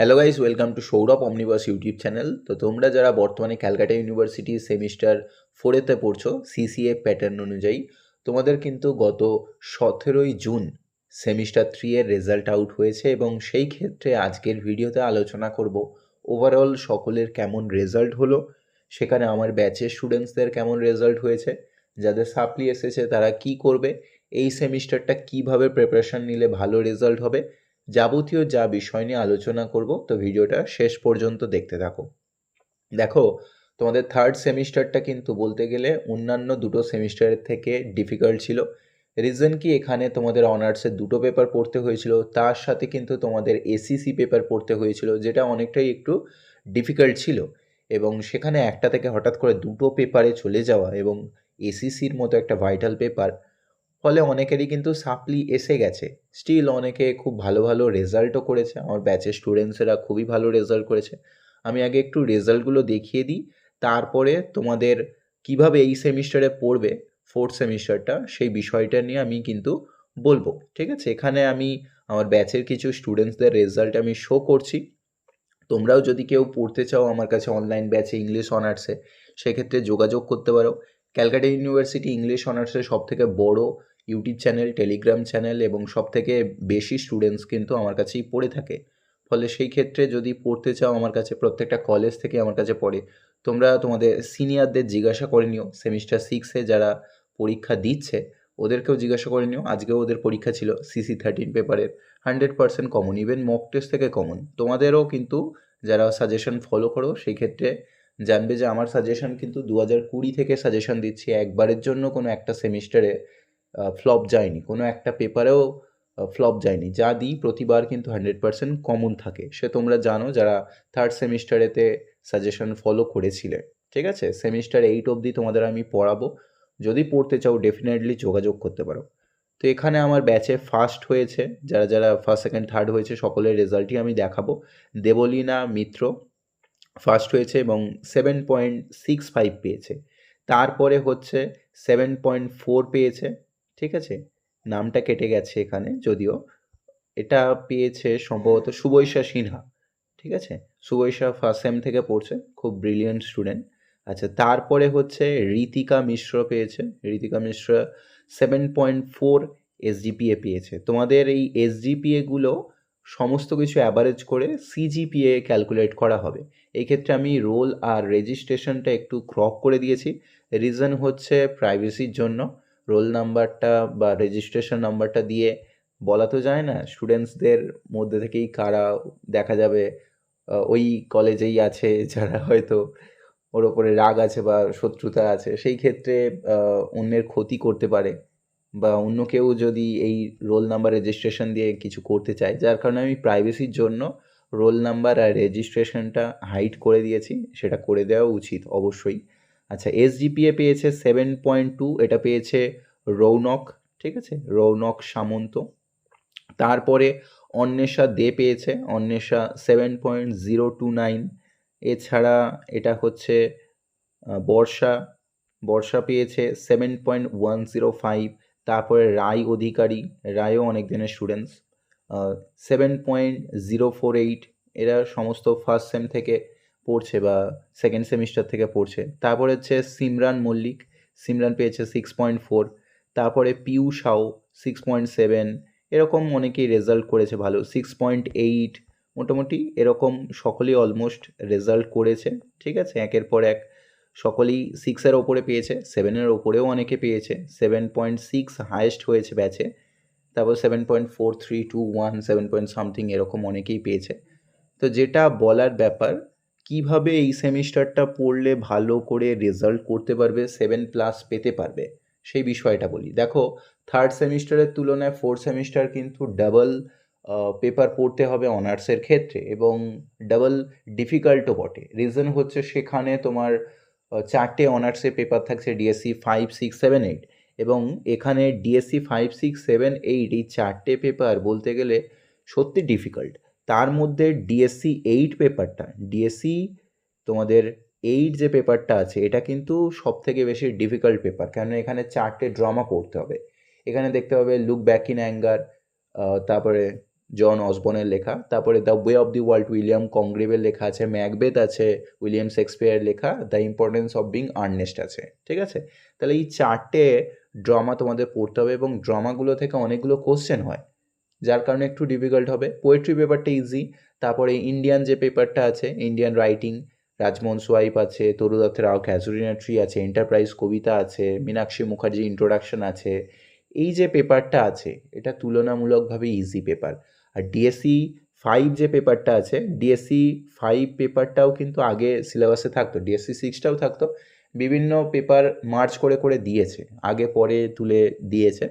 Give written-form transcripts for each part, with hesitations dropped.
Hello guys, welcome to Sourav omnibus YouTube channel. তো তোমরা যারা বর্তমানে ক্যালকাটা ইউনিভার্সিটি সেমিস্টার 4-এতে পড়ছো সিসিএ প্যাটার্ন অনুযায়ী, তোমাদের কিন্তু গত 17ই জুন সেমিস্টার 3 এর রেজাল্ট আউট হয়েছে এবং সেই ক্ষেত্রে আজকের ভিডিওতে আলোচনা করব ওভারঅল সকলের কেমন রেজাল্ট হলো, সেখানে আমার ব্যাচের স্টুডেন্টসদের কেমন রেজাল্ট হয়েছে, যাদের সাপ্লি এসেছে তারা কি করবে, এই সেমিস্টারটা কিভাবে প্রিপারেশন নিলে ভালো রেজাল্ট হবে, যাবতীয় যা বিষয় নিয়ে আলোচনা করব। তো ভিডিওটা শেষ পর্যন্ত দেখতে থাকো। দেখো, তোমাদের থার্ড সেমিস্টারটা কিন্তু বলতে গেলে অন্যান্য দুটো সেমিস্টারের থেকে ডিফিকাল্ট ছিল। রিজন কি, এখানে তোমাদের অনার্সের দুটো পেপার পড়তে হয়েছিল, তার সাথে কিন্তু তোমাদের এসিসি পেপার পড়তে হয়েছিল, যেটা অনেকটাই একটু ডিফিকাল্ট ছিল। এবং সেখানে একটা থেকে হঠাৎ করে দুটো পেপারে চলে যাওয়া এবং এসিসির মতো একটা ভাইটাল পেপার, ফলে অনেকেরই কিন্তু সাপ্লি এসে গেছে। স্টিল অনেকে খুব ভালো ভালো রেজাল্টও করেছে, আমার ব্যাচের স্টুডেন্টসেরা খুবই ভালো রেজাল্ট করেছে। আমি আগে একটু রেজাল্টগুলো দেখিয়ে দিই, তারপরে তোমাদের কিভাবে এই সেমিস্টারে পড়বে ফোর্থ সেমিস্টারটা সেই বিষয়টা নিয়ে আমি কিন্তু বলবো। ঠিক আছে, এখানে আমি আমার ব্যাচের কিছু স্টুডেন্টসদের রেজাল্ট আমি শো করছি। তোমরাও যদি কেউ পড়তে চাও আমার কাছে অনলাইন ব্যাচে ইংলিশ অনার্সে, সেক্ষেত্রে যোগাযোগ করতে পারো। ক্যালকাটা ইউনিভার্সিটি ইংলিশ অনার্সের সবথেকে বড় ইউটিউব চ্যানেল, টেলিগ্রাম চ্যানেল এবং সবথেকে বেশি স্টুডেন্টস কিন্তু আমার কাছেই পড়ে থাকে। ফলে সেই ক্ষেত্রে যদি পড়তে চাও আমার কাছে, প্রত্যেকটা কলেজ থেকে আমার কাছে পড়ে, তোমরা তোমাদের সিনিয়রদের জিজ্ঞাসা করে নিও। সেমিস্টার 6-এ যারা পরীক্ষা দিচ্ছে ওদেরকেও জিজ্ঞাসা করে নিও। আজকেও ওদের পরীক্ষা ছিল CC13 পেপারের, 100% কমন, ইভেন মক টেস্ট থেকে কমন। তোমাদেরও কিন্তু যারা সাজেশন ফলো করো সেই ক্ষেত্রে জানবে যে আমার সাজেশন কিন্তু 2020 থেকে সাজেশন দিচ্ছি, একবারের জন্য কোনো একটা সেমিস্টারে ফ্লপ যায়নি, কোনো একটা পেপারেও ফ্লপ যায়নি। যা দিই প্রতিবার কিন্তু 100% কমন থাকে, সে তোমরা জানো যারা থার্ড সেমিস্টারেতে সাজেশন ফলো করেছিলে। ঠিক আছে, সেমিস্টার 8 অবধি তোমাদের আমি পড়াবো, যদি পড়তে চাও ডেফিনেটলি যোগাযোগ করতে পারো। তো এখানে আমার ব্যাচে ফার্স্ট হয়েছে, যারা যারা ফার্স্ট সেকেন্ড থার্ড হয়েছে সকলের রেজাল্টই আমি দেখাবো। দেবলীনা মিত্র ফার্স্ট হয়েছে এবং 7.65 পেয়েছে। তারপরে হচ্ছে 7.4 পেয়েছে। ঠিক আছে, নামটা কেটে গেছে এখানে যদিও। এটা পেয়েছে সম্ভবত শুভৈষা সিনহা। ঠিক আছে, শুভৈষা ফার্স্ট সেম থেকে পড়ছে, খুব ব্রিলিয়েন্ট স্টুডেন্ট। আচ্ছা, তারপরে হচ্ছে ঋতিকা মিশ্র পেয়েছে। ঋতিকা মিশ্র 7.4 এসজিপিএ পেয়েছে। তোমাদের এই এসজিপিএগুলো সমস্ত কিছু অ্যাভারেজ করে সিজিপিএ ক্যালকুলেট করা হবে। এই ক্ষেত্রে আমি রোল আর রেজিস্ট্রেশনটা একটু ক্রপ করে দিয়েছি। রিজন হচ্ছে প্রাইভেসির জন্য। রোল নাম্বারটা বা রেজিস্ট্রেশন নাম্বারটা দিয়ে বলা তো যায় না স্টুডেন্টসদের মধ্যে থেকেই কারা দেখা যাবে ওই কলেজেই আছে যারা হয়তো ওর ওপরে রাগ আছে বা শত্রুতা আছে, সেই ক্ষেত্রে অন্যের ক্ষতি করতে পারে বা অন্য কেউ যদি এই রোল নাম্বার রেজিস্ট্রেশন দিয়ে কিছু করতে চায়, যার কারণে আমি প্রাইভেসির জন্য রোল নাম্বার আর রেজিস্ট্রেশনটা হাইড করে দিয়েছি। সেটা করে দেওয়া উচিত অবশ্যই। আচ্ছা, এসজিপিএ পেয়েছে 7.2, এটা পেয়েছে রৌনক। ঠিক আছে, রৌনক সামন্ত। তারপরে অন্বেষা দে পেয়েছে, অন্বেষা 7.029। এছাড়া এটা হচ্ছে বর্ষা, বর্ষা পেয়েছে 7.105। তারপরে রায় অধিকারী, রায়ও অনেক দিনের স্টুডেন্টস, 7.048। এরা সমস্ত ফার্স্ট সেম থেকে পড়ছে বা সেকেন্ড সেমিস্টার থেকে পড়ছে। তারপরে হচ্ছে সিমরান মল্লিক, সিমরান পেয়েছে 6.4। তারপরে পিউ সাউ 6.7। এরকম অনেকেই রেজাল্ট করেছে ভালো, 6.8। মোটামুটি এরকম সকলেই অলমোস্ট রেজাল্ট করেছে। ঠিক আছে, একের পর এক সকলেই 6-এর ওপরে পেয়েছে, 7-এর ওপরেও অনেকে পেয়েছে। 7.6 হায়েস্ট হয়েছে ব্যাচে। তারপর 7.4321, 7 পয়েন্ট সামথিং এরকম অনেকেই পেয়েছে। তো যেটা বলার ব্যাপার, কিভাবে এই সেমিস্টারটা পড়লে ভালো করে রেজাল্ট করতে পারবে, 7+ পেতে পারবে, সেই বিষয়টা বলি। দেখো, থার্ড সেমিস্টারের তুলনায় ফোর্থ সেমিস্টার কিন্তু ডাবল পেপার পড়তে হবে অনার্সের ক্ষেত্রে এবং ডাবল ডিফিকাল্টও বটে। রিজন হচ্ছে সেখানে তোমার 4টে অনার্সের পেপার থাকছে, ডিএসসি 5, 6, 7, 8। এবং এখানে ডিএসসি 5, 6, 7, 8 এই 4টে পেপার বলতে গেলে সত্যি ডিফিকাল্ট। তার মধ্যে ডিএসসি 8 পেপারটা, ডিএসসি তোমাদের 8 যে পেপারটা আছে এটা কিন্তু সবথেকে বেশি ডিফিকাল্ট পেপার, কেন এখানে 4টে ড্রামা পড়তে হবে। এখানে দেখতে হবে লুক ব্যাক ইন অ্যাঙ্গার, তারপরে জন অসবর্নের লেখা। তারপরে the way of the world William কংগ্রেভের লেখা আছে, ম্যাকবেথ আছে উইলিয়াম শেক্সপিয়ারের লেখা, the importance of being Earnest আছে। ঠিক আছে, তাহলে এই 4টে ড্রামা তোমাদের পড়তে হবে এবং ড্রামাগুলো থেকে অনেকগুলো কোশ্চেন হয়, যার কারণে একটু ডিফিকাল্ট হবে। পোয়েট্রি পেপারটা ইজি। তারপরে ইন্ডিয়ান যে পেপারটা আছে, ইন্ডিয়ান রাইটিং, রাজমোহন সোয়াইপ আছে, তরুদত্ত রাও ক্যাজুরিনা ট্রি আছে, এন্টারপ্রাইজ কবিতা আছে, মীনাক্ষী মুখার্জি ইন্ট্রোডাকশন আছে, এই যে পেপারটা আছে এটা তুলনামূলকভাবে ইজি পেপার। আর ডিএসসি 5 যে পেপারটা আছে, ডিএসসি 5 পেপারটাও কিন্তু আগে সিলেবাসে থাকতো, ডিএসসি 6টাও থাকতো, বিভিন্ন পেপার মার্চ করে করে দিয়েছে, আগে পরে তুলে দিয়েছে।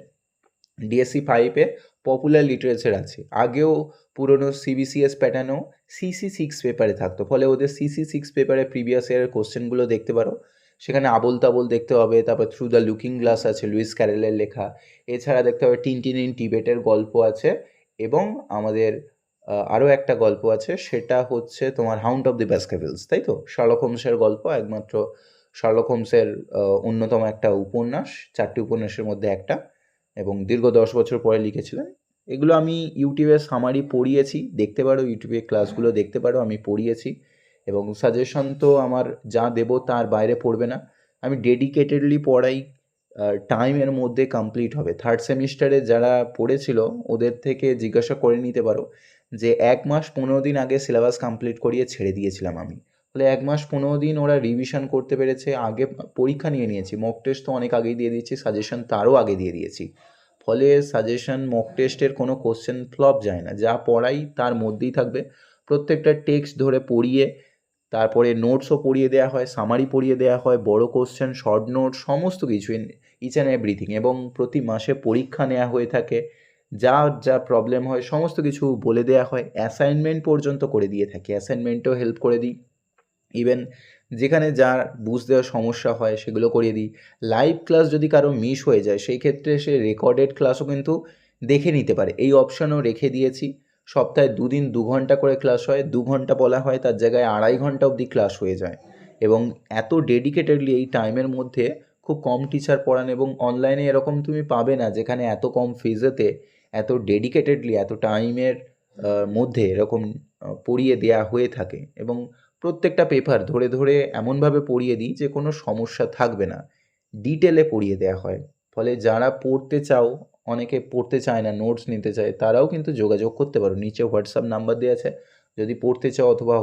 ডিএসসি 5-এ পপুলার লিটারেচার আছে, আগেও পুরনো সিবিসিএস প্যাটার্নেও সিসি 6 পেপারে থাকতো, ফলে ওদের সিসি 6 পেপারে প্রিভিয়াস ইয়ারের কোশ্চেনগুলো দেখতে পারো, সেখানে আবোল তাবোল দেখতে হবে। তারপর থ্রু দ্য লুকিং গ্লাস আছে লুইস ক্যারেলের লেখা, এছাড়া দেখতে হবে টিনটিন ইন টিবেটের গল্প আছে, এবং আমাদের আরও একটা গল্প আছে, সেটা হচ্ছে তোমার হাউন্ট অফ দি ব্যাসকারভিলস, তাই তো, শার্লক হোমসের গল্প, একমাত্র শার্লক হোমসের অন্যতম একটা উপন্যাস, 4টি উপন্যাসের মধ্যে একটা, এবং দীর্ঘ 10 বছর পরে লিখেছিলেন। এগুলো আমি ইউটিউবে সামারি পড়িয়েছি, দেখতে পারো, ইউটিউবে ক্লাসগুলো দেখতে পারো, আমি পড়িয়েছি, এবং সাজেশন তো আমার যা দেবো তার বাইরে পড়বে না, আমি ডেডিকেটেডলি পড়াই, টাইমের মধ্যে কমপ্লিট হবে। থার্ড সেমিস্টারে যারা পড়েছিল ওদের থেকে জিজ্ঞাসা করে নিতে পারো যে 1 মাস 15 দিন আগে সিলেবাস কমপ্লিট করিয়ে ছেড়ে দিয়েছিলাম আমি, ফলে 1 মাস 15 দিন ওরা রিভিশন করতে পেরেছে, আগে পরীক্ষা নিয়ে নিয়েছি, মক টেস্ট তো অনেক আগেই দিয়ে দিয়েছি, সাজেশন তারও আগে দিয়ে দিয়েছি, ফলে সাজেশন মক টেস্টের কোনো কোশ্চেন ফ্লপ যায় না, যা পড়াই তার মধ্যেই থাকবে। প্রত্যেকটা টেক্সট ধরে পড়িয়ে তারপরে নোটসও পড়িয়ে দেওয়া হয়, সামারি পড়িয়ে দেওয়া হয়, বড় কোশ্চেন, শর্ট নোট, সমস্ত কিছু, ইচ অ্যান্ড এভরিথিং, এবং প্রতি মাসে পরীক্ষা নেওয়া হয়ে থাকে, যা যা প্রবলেম হয় সমস্ত কিছু বলে দেওয়া হয়, অ্যাসাইনমেন্ট পর্যন্ত করে দিয়ে থাকি, অ্যাসাইনমেন্টেও হেল্প করে দিই, ইভেন যেখানে যা বুঝতে সমস্যা হয় সেগুলো করিয়ে দিই। লাইভ ক্লাস যদি কারো মিস হয়ে যায় সেই ক্ষেত্রে সে রেকর্ডেড ক্লাসও কিন্তু দেখে নিতে পারে, এই অপশানও রেখে দিয়েছি। সপ্তাহে 2 দিন 2 ঘন্টা করে ক্লাস হয়, 2 ঘন্টা বলা হয় তার জায়গায় 2.5 ঘন্টা অবধি ক্লাস হয়ে যায়, এবং এত ডেডিকেটেডলি এই টাইমের মধ্যে খুব কম টিচার পড়ান, এবং অনলাইনে এরকম তুমি পাবে না যেখানে এত কম ফিজেতে এত ডেডিকেটেডলি এত টাইমের মধ্যে এরকম পড়িয়ে দেয়া হয়ে থাকে, এবং প্রত্যেকটা পেপার ধরে ধরে এমনভাবে পড়িয়ে দিই যে কোনো সমস্যা থাকবে না, ডিটেলে পড়িয়ে দেওয়া হয়, ফলে যারা পড়তে চাও, অনেকে পড়তে চায় না, নোটস নিতে চায়, তারাও কিন্তু যোগাযোগ করতে পারো, নিচে হোয়াটসঅ্যাপ নাম্বার দেওয়া আছে, যদি পড়তে চাও অথবা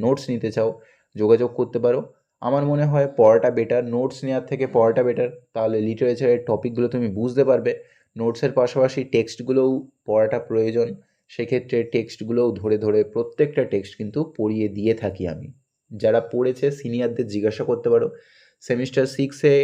নোটস নিতে চাও যোগাযোগ করতে পারো। আমার মনে হয় পড়াটা বেটার, নোটস নেওয়ার থেকে পড়াটা বেটার, তাহলে লিটারেচারের টপিকগুলো তুমি বুঝতে পারবে, নোটসের পাশাপাশি টেক্সটগুলোও পড়াটা প্রয়োজন, সেক্ষেত্রে টেক্সটগুলোও ধরে ধরে প্রত্যেকটা টেক্সট কিন্তু পড়িয়ে দিয়ে থাকি আমি। যারা পড়েছে সিনিয়রদের জিজ্ঞাসা করতে পারো, সেমিস্টার 6-এ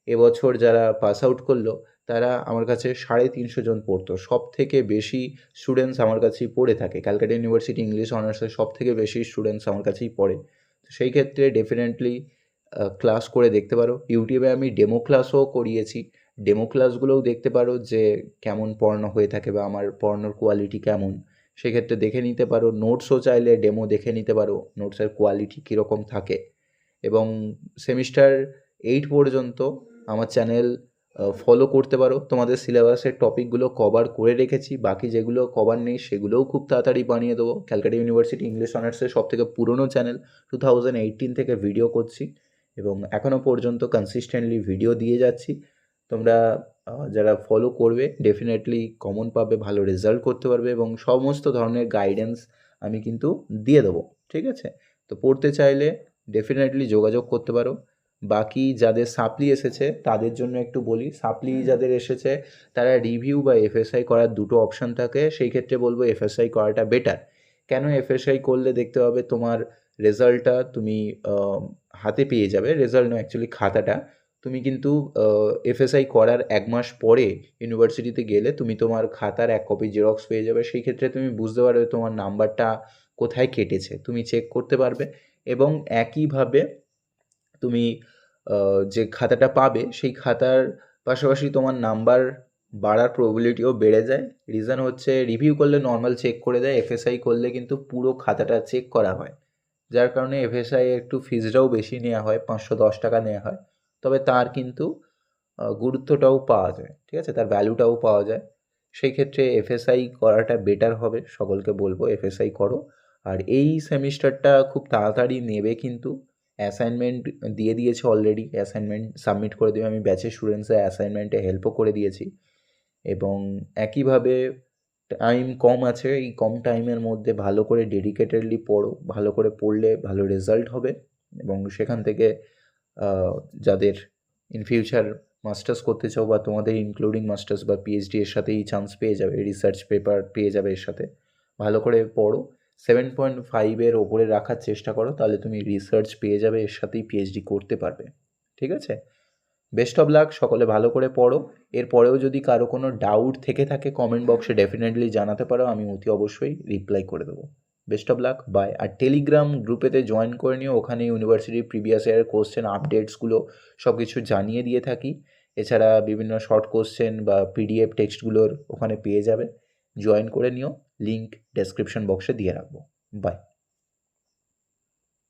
এবছর যারা পাস আউট করলো তারা আমার কাছে 350 জন পড়তো, সব থেকে বেশি স্টুডেন্টস আমার কাছেই পড়ে থাকে, ক্যালকাটা ইউনিভার্সিটি ইংলিশ অনার্সের সব থেকে বেশি স্টুডেন্টস আমার কাছেই পড়ে, তো সেই ক্ষেত্রে ডেফিনেটলি ক্লাস করে দেখতে পারো। ইউটিউবে আমি ডেমো ক্লাসও করিয়েছি, ডেমো ক্লাসগুলোও দেখতে পারো যে কেমন পড়ানো হয়ে থাকে বা আমার পড়ানোর কোয়ালিটি কেমন, সেক্ষেত্রে দেখে নিতে পারো। নোটসও চাইলে ডেমো দেখে নিতে পারো, নোটসের কোয়ালিটি কীরকম থাকে, এবং সেমিস্টার 8 পর্যন্ত আমার চ্যানেল ফলো করতে পারো, তোমাদের সিলেবাসের টপিকগুলো কভার করে রেখেছি, বাকি যেগুলো কভার নেই সেগুলোও খুব তাড়াতাড়ি বানিয়ে দেবো। ক্যালকাটা ইউনিভার্সিটি ইংলিশ অনার্সের সবথেকে পুরনো চ্যানেল, 2018 থেকে ভিডিও করছি, এবং এখনও পর্যন্ত কনসিস্টেন্টলি ভিডিও দিয়ে যাচ্ছি। তোমরা যারা ফলো করবে ডেফিনেটলি কমন পাবে, ভালো রেজাল্ট করতে পারবে, এবং সমস্ত ধরনের গাইডেন্স আমি কিন্তু দিয়ে দেবো, ঠিক আছে? তো পড়তে চাইলে ডেফিনেটলি যোগাযোগ করতে পারো। বাকি যাদের সাপ্লি এসেছে তাদের জন্য একটু বলি, সাপ্লি যাদের এসেছে তারা রিভিউ বা এফএসআই করার দুটো অপশান থাকে, সেই ক্ষেত্রে বলবো এফএসআই করাটা বেটার। কেন এফএসআই করলে দেখতে হবে তোমার রেজাল্টটা তুমি হাতে পেয়ে যাবে, রেজাল্ট নয় অ্যাকচুয়ালি খাতাটা, তুমি কিন্তু এফএসআই করার 1 মাস পরে ইউনিভার্সিটিতে গেলে তুমি তোমার খাতার 1 কপি জেরক্স পেয়ে যাবে, সেই ক্ষেত্রে তুমি বুঝতে পারবে তোমার নাম্বারটা কোথায় কেটেছে, তুমি চেক করতে পারবে, এবং একইভাবে তুমি যে খাতাটা পাবে সেই খাতার পাশাপাশি তোমার নাম্বার বাড়ার প্রবাবিলিটিও বেড়ে যায়। রিজন হচ্ছে রিভিউ করলে নর্মাল চেক করে দেয়, এফএসআই করলে কিন্তু পুরো খাতাটা চেক করা হয়, যার কারণে এফএসআই একটু ফিজটাও বেশি নেওয়া হয়, 510 টাকা নেওয়া হয়, তবে তার কিন্তু গুরুত্বটাও পাওয়া যায়, ঠিক আছে, তার ভ্যালুটাও পাওয়া যায়। সেই ক্ষেত্রে এফএসআই করাটা বেটার হবে, সকলকে বলবো এফএসআই করো। আর এই সেমিস্টারটা খুব তাড়াতাড়ি নেবে কিন্তু, অ্যাসাইনমেন্ট দিয়ে দিয়েছে অলরেডি, অ্যাসাইনমেন্ট সাবমিট করে দেবে, আমি ব্যাচের স্টুডেন্টসের অ্যাসাইনমেন্টে হেল্পও করে দিয়েছি। এবং একইভাবে টাইম কম আছে, এই কম টাইমের মধ্যে ভালো করে ডেডিকেটেডলি পড়ো, ভালো করে পড়লে ভালো রেজাল্ট হবে এবং সেখান থেকে যাদের ইন ফিউচার মাস্টার্স করতে চাও বা তোমাদের ইনক্লুডিং মাস্টার্স বা পিএইচডি এর সাথেই চান্স পেয়ে যাবে, রিসার্চ পেপার পেয়ে যাবে এর সাথে, ভালো করে পড়ো, 7.5-এর ওপরে রাখার চেষ্টা করো, তাহলে তুমি রিসার্চ পেয়ে যাবে, এর সাথেই পিএইচডি করতে পারবে। ঠিক আছে, বেস্ট অফ লাক, সকলে ভালো করে পড়ো। এরপরেও যদি কারো কোনো ডাউট থেকে থাকে কমেন্ট বক্সে ডেফিনেটলি জানাতে পারো, আমি অতি অবশ্যই রিপ্লাই করে দেবো। Best of luck, bye. আর টেলিগ্রাম গ্রুপেতে জয়েন করে নিও, ওখানে ইউনিভার্সিটির প্রিভিয়াস ইয়ারের কোশ্চেন আপডেটসগুলো সব কিছু জানিয়ে দিয়ে থাকি। এছাড়া বিভিন্ন শর্ট কোশ্চেন বা পিডিএফ টেক্সটগুলোর ওখানে পেয়ে যাবে, জয়েন করে নিও, লিঙ্ক ডেসক্রিপশন বক্সে দিয়ে রাখবো। বাই।